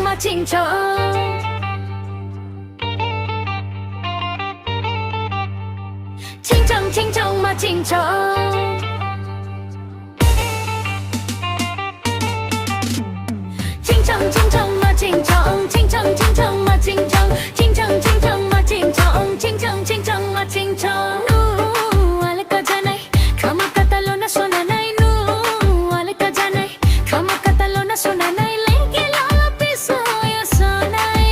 ma ching chong ching chong ma ching chong ching chong ma ching chong ching chong ma ching chong ching chong ma ching chong ching chong ma ching chong alaka janai khama katalo na sona nai nu alaka janai khama katalo na sona nai lenge la piso ya sonai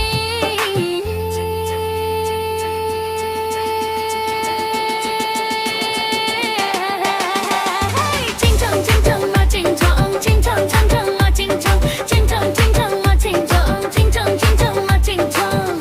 ching chong ma ching chong ching chong ma ching chong ching chong ma ching chong ching chong ma ching chong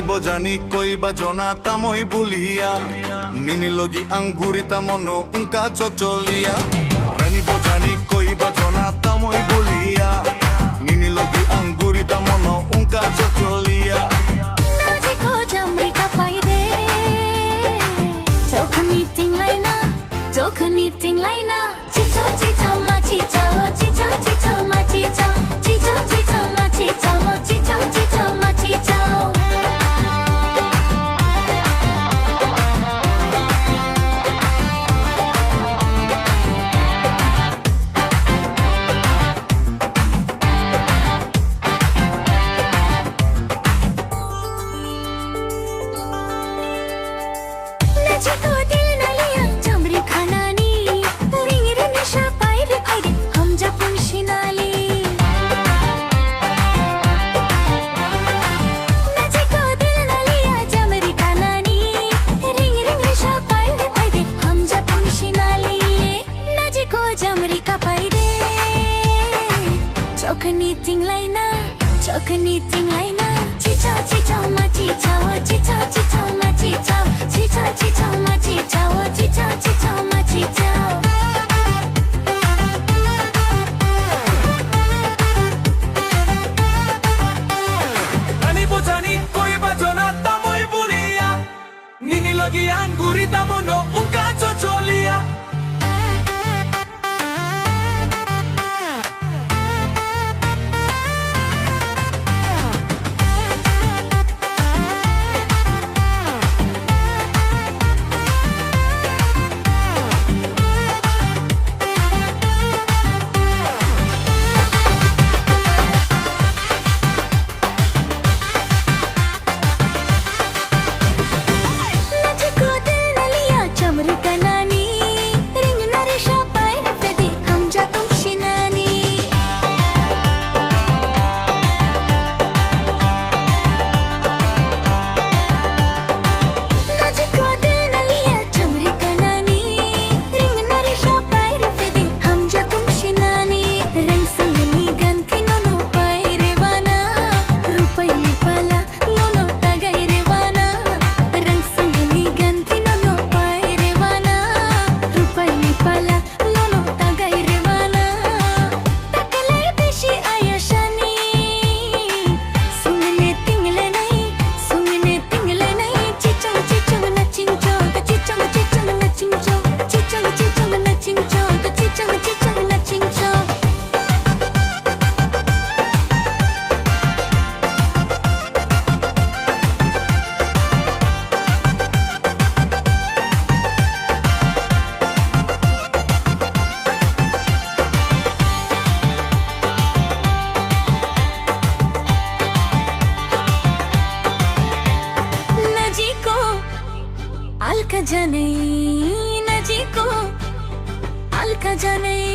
Bojani koi bajona tamoi bulia nini logi angurita mono unka chocholia rani bojani koi bajona tamoi bulia nini logi angurita mono unka chocholia naji ko jamri ka paide chokni ting laina chicho ma chicho ma chicho ma chicho ma chicho chokni ting laina chicho ma chicho ma chicho Rani bojani koi bajona tamoi bulia nini logi angurita mono unka chocholia naji ko dil na liya chamri ka nani Alka जाने नजी को अलका जाने